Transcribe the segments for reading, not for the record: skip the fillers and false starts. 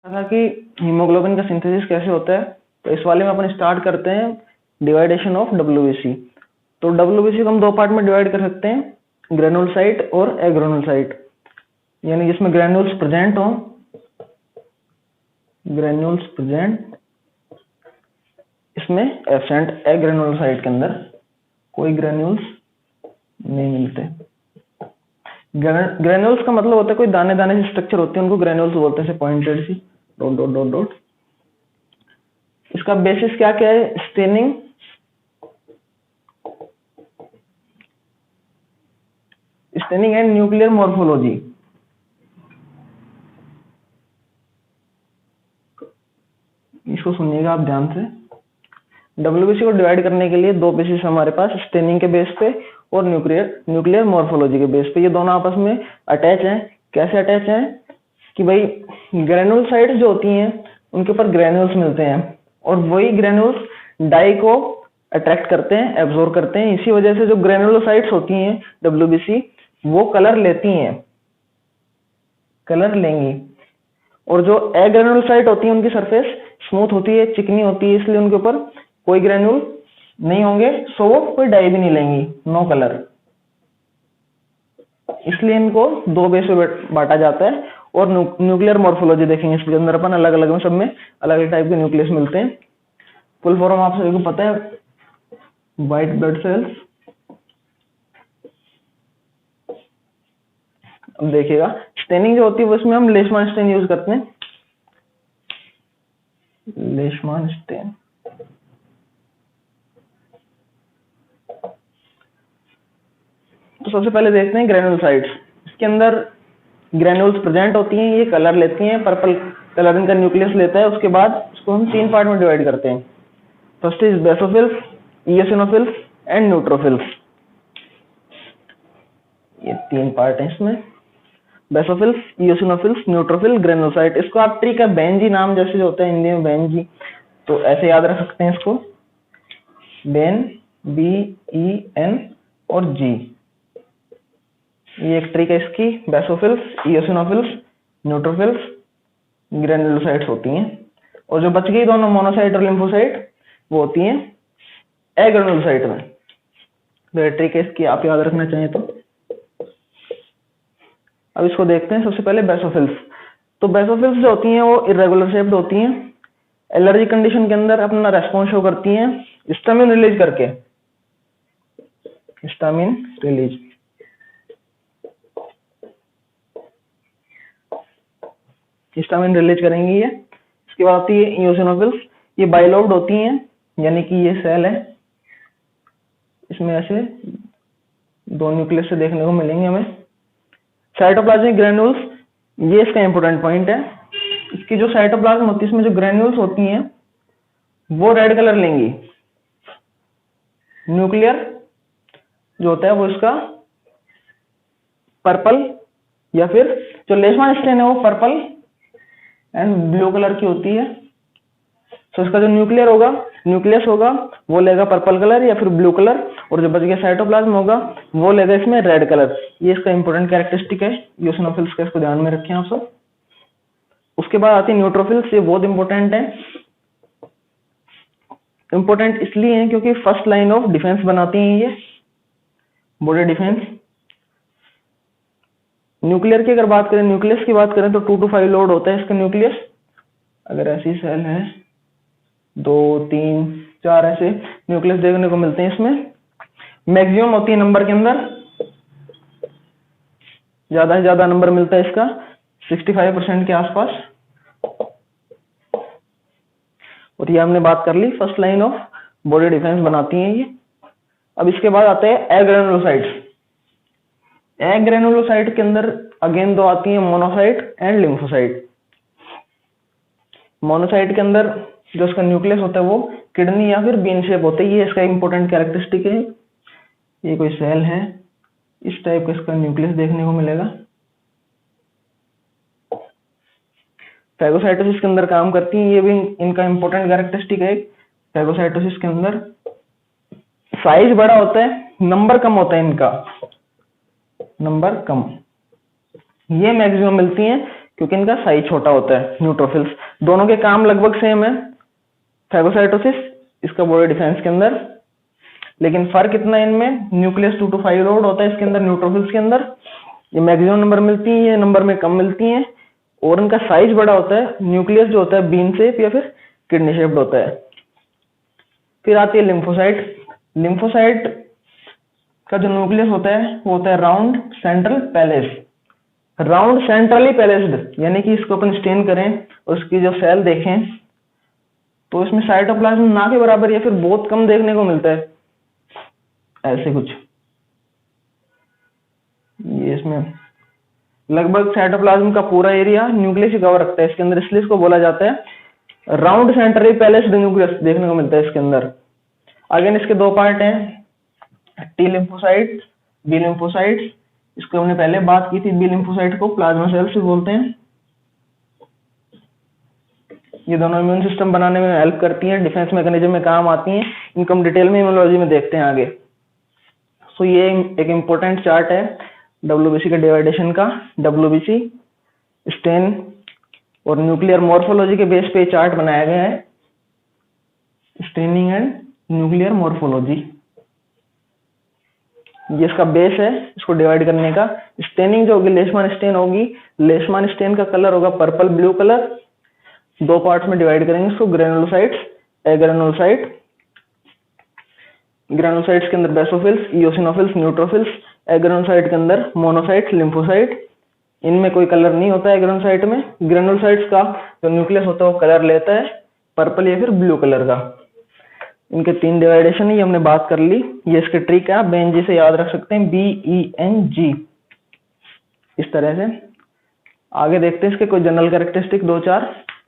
था कि हीमोग्लोबिन का सिंथेसिस कैसे होता है। तो इस वाले में अपन स्टार्ट करते हैं डिवाइडेशन ऑफ डब्ल्यूबीसी। तो डब्ल्यूबीसी को हम दो पार्ट में डिवाइड कर सकते हैं, ग्रेनुल साइट और एग्रेनुल साइट, यानी जिसमें ग्रेन्यूल्स प्रेजेंट हो, ग्रेन्यूल्स प्रेजेंट, इसमें एब्सेंट। एग्रेनुल साइट के अंदर कोई ग्रेन्यूल्स नहीं मिलते। ग्रेन्यूल्स का मतलब होता है कोई दाने दाने से स्ट्रक्चर होते हैं, उनको ग्रेन्यूल्स बोलते हैं, pointed C dot dot dot dot. इसका बेसिस क्या क्या है? Staining, staining and nuclear morphology. इसको सुनिएगा आप ध्यान से। डब्ल्यूबीसी को डिवाइड करने के लिए दो बेसिस हमारे पास, स्टेनिंग के बेस पे और न्यूक्लियर मॉर्फोलॉजी के बेस पे। ये दोनों आपस में अटैच हैं। कैसे अटैच हैं कि भाई ग्रेनुल साइट्स जो होती हैं उनके ऊपर ग्रेन्यूल्स मिलते हैं और वही ग्रेन्यूल्स डाई को अट्रैक्ट करते हैं, एब्जॉर्ब करते हैं। इसी वजह से जो ग्रेनुलोसाइट्स होती हैं डब्ल्यूबीसी, वो कलर लेती हैं, कलर लेंगी। और जो एग्रेनुलोसाइट होती है उनकी सरफेस स्मूथ होती है, चिकनी होती है, इसलिए उनके ऊपर कोई ग्रेन्यूल नहीं होंगे, सो वो कोई डाई भी नहीं लेंगी, नो कलर। इसलिए इनको दो बेस में बांटा जाता है। और न्यूक्लियर मॉर्फोलॉजी देखेंगे इसके अंदर अपन, अलग अलग में सब में अलग अलग टाइप के न्यूक्लियस मिलते हैं। फुल फॉर्म आप सभी को पता है, व्हाइट ब्लड सेल्स। अब देखिएगा स्टेनिंग जो होती है उसमें हम लेशमान स्टेन यूज करते हैं, लेशमान स्टेन। तो सबसे पहले देखते हैं ग्रेनुलोसाइट्स। इसके अंदर ग्रेन्यूल्स प्रेजेंट होती हैं, ये कलर लेती हैं, पर्पल कलर इनका न्यूक्लियस लेता है। उसके बाद इसको हम तीन पार्ट में डिवाइड करते हैं। First is basophils, eosinophils and neutrophils. ये तीन पार्ट हैं इसमें, बेसोफिल्स, इओसिनोफिल्स, न्यूट्रोफिल, ग्रेनुलोसाइट। इसको आप ट्री का बेंजी नाम जैसे जो होता है हिंदी में बेंजी, तो ऐसे याद रख सकते हैं इसको, बेन, BEN और जी। ये एक ट्रिक है इसकी, बेसोफिल्स, इओसिनोफिल्स, न्यूट्रोफिल्स, ग्रेनुलोसाइट्स होती हैं। और जो बच गई दोनों मोनोसाइट और लिम्फोसाइट, वो होती हैं एग्रेनुलोसाइट में। तो ये ट्रिक है इसकी, आप याद रखना चाहिए तो। अब इसको देखते हैं। सबसे पहले बेसोफिल्स। तो बेसोफिल्स जो होती हैं वो इरेगुलर शेप्ड होती हैं, एलर्जी कंडीशन के अंदर अपना रेस्पॉन्स शो करती हैं हिस्टामिन रिलीज करके, हिस्टामिन रिलीज। हिस्टामिन रिलीज करेंगी ये। इसके बाद आती है इओसिनोफिल्स। ये बाइलोब्ड होती हैं, यानी कि ये सेल है, इसमें ऐसे दो न्यूक्लियस से देखने को मिलेंगे हमें। साइटोप्लाज्मिक ग्रेन्यूल्स, ये इसका इंपॉर्टेंट पॉइंट है। इसकी जो साइटोप्लाज्म होती है, इसमें जो ग्रेन्यूल्स होती हैं वो रेड कलर लेंगी। न्यूक्लियर जो होता है वो इसका पर्पल, या फिर जो लेशमान स्टेन है वो पर्पल एंड ब्लू कलर की होती है। तो इसका जो न्यूक्लियस होगा वो लेगा पर्पल कलर या फिर ब्लू कलर, और जो बच गया साइटोप्लाज्म होगा वो लेगा इसमें रेड कलर। ये इसका इंपॉर्टेंट कैरेक्टरिस्टिक है इओसिनोफिल्स का, इसको ध्यान में रखें आप सब। उसके बाद आती है न्यूट्रोफिल्स। ये बहुत इंपॉर्टेंट है। इंपॉर्टेंट इसलिए है क्योंकि फर्स्ट लाइन ऑफ डिफेंस बनाती हैं ये, बॉडी डिफेंस। न्यूक्लियर की अगर बात करें, न्यूक्लियस की बात करें तो 2 to 5 लोड होता है इसका न्यूक्लियस। अगर ऐसी सेल है 2, 3, 4 ऐसे न्यूक्लियस देखने को मिलते हैं इसमें। मैक्सिमम होती है नंबर के अंदर, ज्यादा से ज्यादा नंबर मिलता है इसका 65% के आसपास। और ये हमने बात कर ली, first line of body defence बनाती हैं ये। अब इसके बाद आते हैं एग्रेनुलोसाइट्स। एग्रेनुलोसाइट के अंदर अगेन दो आती हैं, मोनोसाइट एंड लिम्फोसाइट। मोनोसाइट के अंदर जो इसका न्यूक्लियस होता है वो किडनी या फिर बीन शेप होता है, ये इसका इंपॉर्टेंट कैरेक्टरिस्टिक है। ये कोई सेल है, इस टाइप का इसका न्यूक्लियस देखने को मिलेगा। फैगोसाइटोसिस के अंदर काम करती हैं, ये भी इनका इंपॉर्टेंट कैरेक्टरिस्टिक है। फैगोसाइटोसिस के अंदर साइज बड़ा होता है, नंबर कम होता है इनका, नंबर कम। ये मैक्सिमम मिलती हैं क्योंकि इनका साइज छोटा होता है। न्यूट्रोफिल्स दोनों के काम लगभग सेम है, फैगोसाइटोसिस इसका बॉडी डिफेंस के अंदर, लेकिन फर्क इतना है इनमें न्यूक्लियस 2 to 5 लोड होता है इसके अंदर, न्यूट्रोफिल्स के अंदर ये मैक्सिमम नंबर मिलती है, ये नंबर में कम मिलती हैं, और इनका साइज बड़ा होता है। न्यूक्लियस जो होता है बीन शेप या फिर किडनी शेप्ड होता है। फिर आती है लिम्फोसाइट। लिम्फोसाइट का जो न्यूक्लियस होता है वो होता है round central placed, round centrally placed, यानी कि इसको अपन स्टेन करें और उसकी जो सेल देखें तो इसमें साइटोप्लाज्म ना के बराबर या फिर बहुत कम देखने को मिलता है, ऐसे कुछ। ये इसमें लगभग साइटोप्लाज्म का पूरा एरिया न्यूक्लियस ही कवर रखता है इसके अंदर, इसलिए इसको बोला जाता है राउंड सेंट्रली पैलेस्ड न्यूक्लियस देखने को मिलता है इसके अंदर। अगेन इसके दो पार्ट हैं, टी लिम्फोसाइट, बी लिम्फोसाइट। इसको हमने पहले बात की थी, बी लिम्फोसाइट को प्लाज्मा सेल्स भी बोलते हैं। ये दोनों इम्यून सिस्टम बनाने में हेल्प करती हैं, डिफेंस मैकेनिज्म में काम आती हैं। इनको हम डिटेल में इम्यूनोलॉजी में देखते हैं आगे। सो ये एक इम्पोर्टेंट चार्ट है डब्ल्यूबीसी के डिवाइडेशन का। डब्ल्यूबीसी स्टेन और न्यूक्लियर मॉर्फोलॉजी के बेस पे चार्ट बनाया गया है, स्टेनिंग एंड न्यूक्लियर मॉर्फोलॉजी। ये इसका बेस है इसको डिवाइड करने का। स्टेनिंग जो होगी, लेशमान स्टेन होगी, लेशमान स्टेन का कलर होगा पर्पल ब्लू कलर। दो पार्ट्स में डिवाइड करेंगे इसको, ग्रेनुलोसाइट्स, एग्रेनुलोसाइट। ग्रेनुलोसाइट्स के अंदर बेसोफिल्स, इओसिनोफिल्स, न्यूट्रोफिल्स। एग्रेनुलोसाइट के अंदर मोनोसाइट, लिम्फोसाइट। इनमें कोई कलर नहीं होता है ग्रेनुलोसाइट में। ग्रेनुलोसाइट्स का जो न्यूक्लियस होता है वो कलर लेता है पर्पल या फिर ब्लू कलर का। इनके 3 डिवाइडेशन ही हमने बात कर ली। ये इसके ट्रिक है, आप बेंजी से याद रख सकते हैं, BENG इस तरह से। आगे देखते हैं इसके कोई जनरल कैरेक्टरिस्टिक 2-4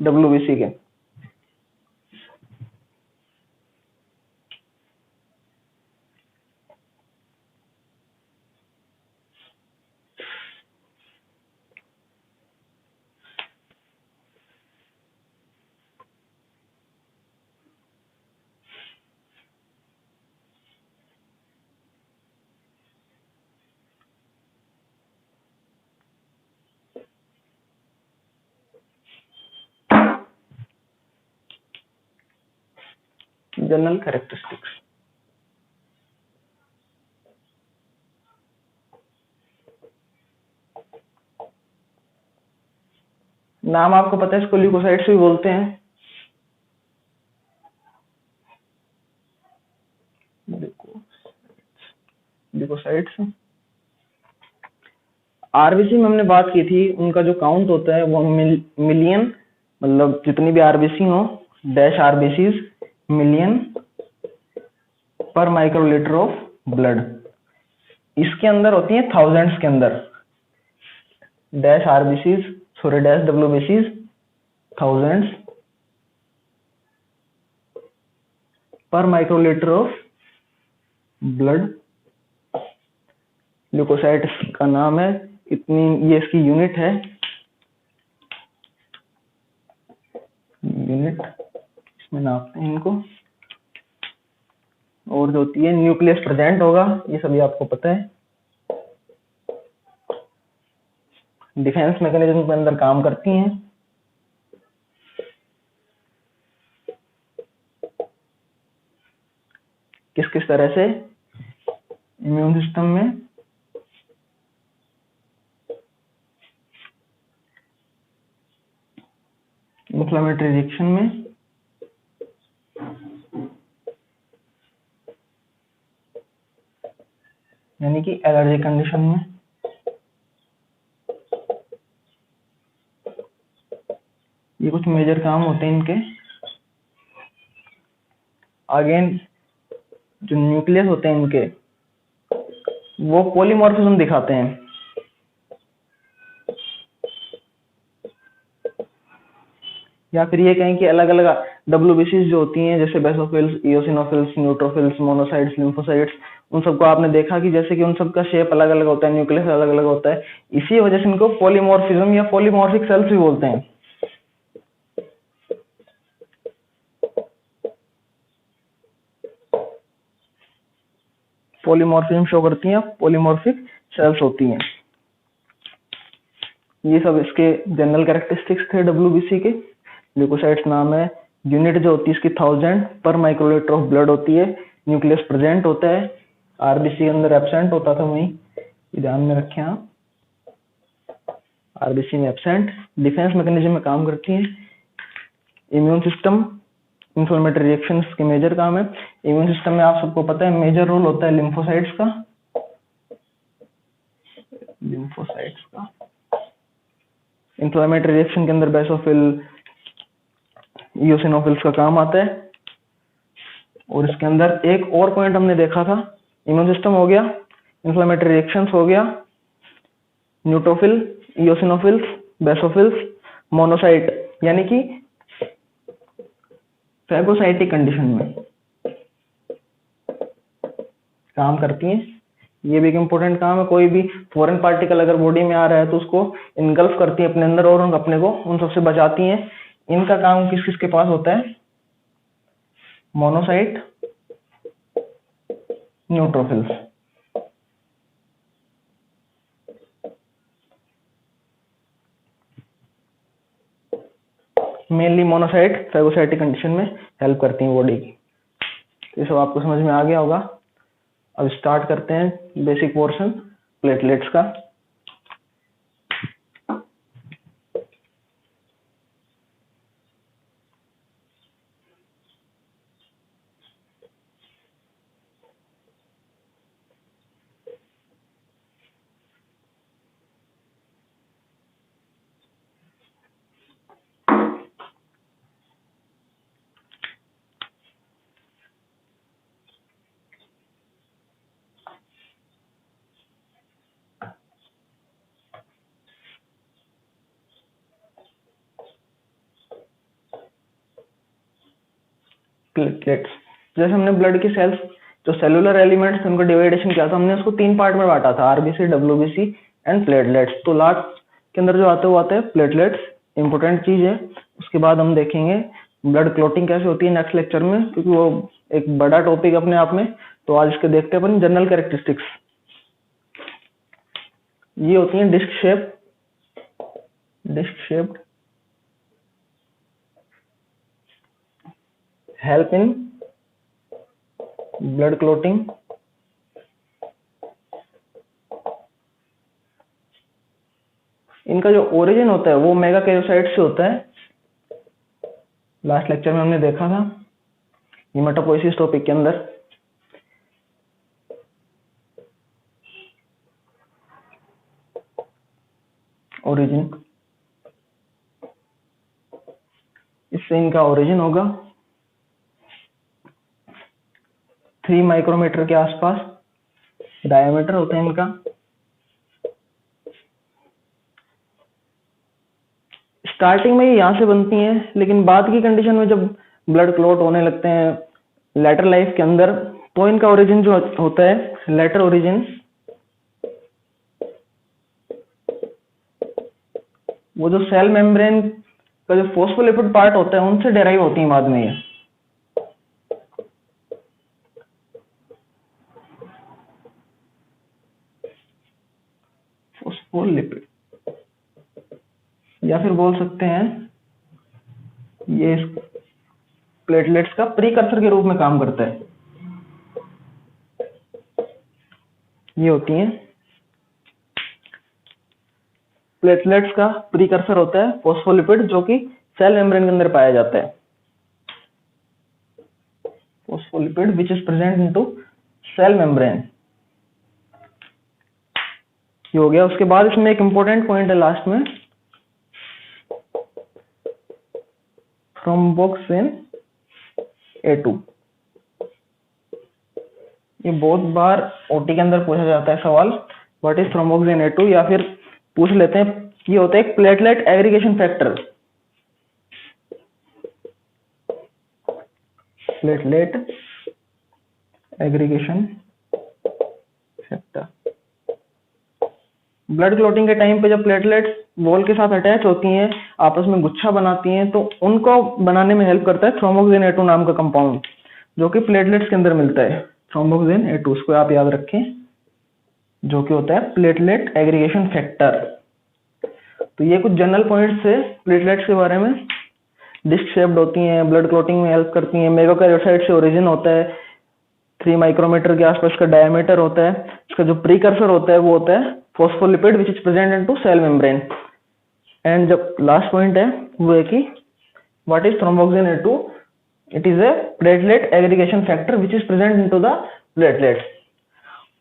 डब्ल्यूबीसी के। जनरल कैरेक्टरिस्टिक्स, नाम आपको पता है, इसको ल्यूकोसाइट्स भी बोलते हैं। ल्यूकोसाइट्स आरबीसी में हमने बात की थी, उनका जो काउंट होता है वो मिलियन, मतलब जितनी भी आरबीसी हो, डैश आरबीसीज मिलियन पर माइक्रोलीटर ऑफ ब्लड। इसके अंदर होती है थाउजेंड्स के अंदर, डैश आरबीसीज सॉरी डैश डब्ल्यूबीसीज थाउजेंड्स पर माइक्रोलीटर ऑफ ब्लड। ल्यूकोसाइट का नाम है, इतनी ये इसकी यूनिट है, यूनिट इसमें नापते हैं इनको। और जो होती है न्यूक्लियस प्रेजेंट होगा, ये सभी आपको पता है। डिफेंस मैकेनिज्म के अंदर काम करती हैं। किस किस तरह से इम्यून सिस्टम में इन्फ्लेमेटरी रिएक्शन में, यानी कि एलर्जी कंडीशन में, ये कुछ मेजर काम होते हैं इनके। अगेन जो न्यूक्लियस होते हैं इनके, वो पॉलीमॉर्फिज्म दिखाते हैं। या फिर ये कहें कि अलग अलग डब्ल्यूबीसीज जो होती हैं, जैसे basophils, eosinophils, neutrophils, monocytes, lymphocytes, उन सबको आपने देखा कि जैसे कि उन सबका शेप अलग अलग होता है, न्यूक्लियस अलग अलग होता है। इसी वजह से इनको पॉलीमॉर्फिज्म या पॉलीमॉर्फिक सेल्स भी बोलते हैं। पॉलीमॉर्फिज्म शो करती हैं, पॉलीमॉर्फिक सेल्स होती हैं। ये सब इसके जनरल कैरेक्टरिस्टिक्स थे WBC के। ल्यूकोसाइट्स नाम है, यूनिट जो होती है इसकी 1000 पर माइक्रोलीटर ऑफ ब्लड होती है, न्यूक्लियस प्रेजेंट होता है, आरबीसी के अंदर एब्सेंट होता था, वहीं ध्यान में रखें आप, आरबीसी में एब्सेंट। डिफेंस मैकेनिज्म में काम करती है। इम्यून सिस्टम, इंफ्लेमेटरी रिएक्शंस के मेजर काम है। इम्यून सिस्टम में आप सबको पता है मेजर रोल होता है लिम्फोसाइट्स का, इंफ्लेमेटरी रिएक्शन के अंदर बेसोफिल, इओसिनोफिल्स का काम आता है। और इसके अंदर एक और पॉइंट हमने देखा था, इम्यून सिस्टम हो गया, इंफ्लेमेटरी रिएक्शंस हो गया, न्यूट्रोफिल, इओसिनोफिल्स, बेसोफिल्स, मोनोसाइट यानी कि फैगोसाइटिक कंडीशन में काम करती हैं। ये भी एक इम्पोर्टेंट काम है। कोई भी फॉरेन पार्टिकल अगर बॉडी में आ रहा है तो उसको इनगल्फ करती है अपने अंदर और अपने को उन सबसे बचाती हैं। इनका काम किस किस के पास होता है? Monocyte, neutrophils. Mainly monocyte phagocytic condition में हेल्प करती हैं बॉडी की। ये सब आपको समझ में आ गया होगा। अब स्टार्ट करते हैं बेसिक पोर्शन प्लेटलेट्स का। प्लेटलेट्स, जैसे हमने ब्लड की सेल्स जो सेलुलर एलिमेंट्स उनको डिवाइडेशन किया था, हमने उसको 3 पार्ट में बांटा था, आरबीसी, डब्ल्यूबीसी एंड प्लेटलेट्स। तो लास्ट के अंदर जो आते हैं वो आते हैं प्लेटलेट्स। इंपॉर्टेंट चीज है। उसके बाद हम देखेंगे ब्लड क्लॉटिंग कैसे होती है नेक्स्ट लेक्चर में, क्योंकि वो एक बड़ा टॉपिक अपने आप में। तो आज इसके देखते हैं अपन जनरल कैरेक्टरिस्टिक्स। ये होती है disc shaped, help in blood clotting, इनका जो ओरिजिन होता है वो मेगाकैरियोसाइट से होता है। लास्ट लेक्चर में हमने देखा था हेमाटोपोइसिस टॉपिक के अंदर। ओरिजिन, इससे इनका ओरिजिन होगा 3 माइक्रोमीटर के आसपास डायमीटर होता है इनका। स्टार्टिंग में ये यहाँ से बनती हैं, लेकिन बाद की कंडीशन में जब ब्लड क्लॉट होने लगते हैं लेटर लाइफ के अंदर, तो इनका ओरिजिन जो होता है लेटर ओरिजिन, वो जो सेल मेम्ब्रेन का जो फोस्फोलिपिड पार्ट होता है उनसे डेराइव होती है बाद में ये। फोस्फोलिपिड, या फिर बोल सकते हैं ये प्लेटलेट्स का प्रीकर्सर के रूप में काम करता है। ये होती हैं प्लेटलेट्स का प्रीकर्सर होता है फोस्फोलिपिड, जो कि सेल मेम्ब्रेन के अंदर पाया जाता है। Phospholipid which is present into cell membrane. ये हो गया। उसके बाद इसमें एक इंपॉर्टेंट पॉइंट है लास्ट में, थ्रोम्बोक्सिन A2। ये बहुत बार ओटी के अंदर पूछा जाता है सवाल, व्हाट इज थ्रोम्बोक्सिन A2, या फिर पूछ लेते हैं ये होता है एक platelet aggregation factor. Platelet aggregation factor. Blood clotting के टाइम पे जब प्लेटलेट्स वॉल के साथ अटैच होती हैं, आपस में गुच्छा बनाती हैं, तो उनको बनाने में हेल्प करता है थ्रोम्बोक्सिन A2 नाम का कंपाउंड, जो कि प्लेटलेट्स के अंदर मिलता है। थ्रोम्बोक्सिन A2, उसको आप याद रखें, जो कि होता है प्लेटलेट एग्रीगेशन फैक्टर। तो ये कुछ जनरल पॉइंट्स है प्लेटलेट्स के बारे में। डिस्क शेप्ड होती हैं, ब्लड क्लॉटिंग में हेल्प करती हैं, मेगाकैरियोसाइट से ओरिजिन होता है, 3 माइक्रोमीटर के आसपास का डायमीटर होता है, इसका जो प्रीकर्सर होता है वो होता है phospholipid which is present into cell membrane. And जब लास्ट पॉइंट है वो है कि what is thromboxane A2, it is a platelet aggregation factor which is present into the platelets.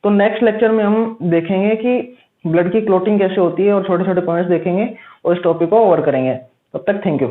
तो नेक्स्ट लेक्चर में हम देखेंगे कि ब्लड की क्लॉटिंग कैसे होती है और छोटे छोटे पॉइंट्स देखेंगे और इस टॉपिक को कवर करेंगे। तब तक थैंक यू।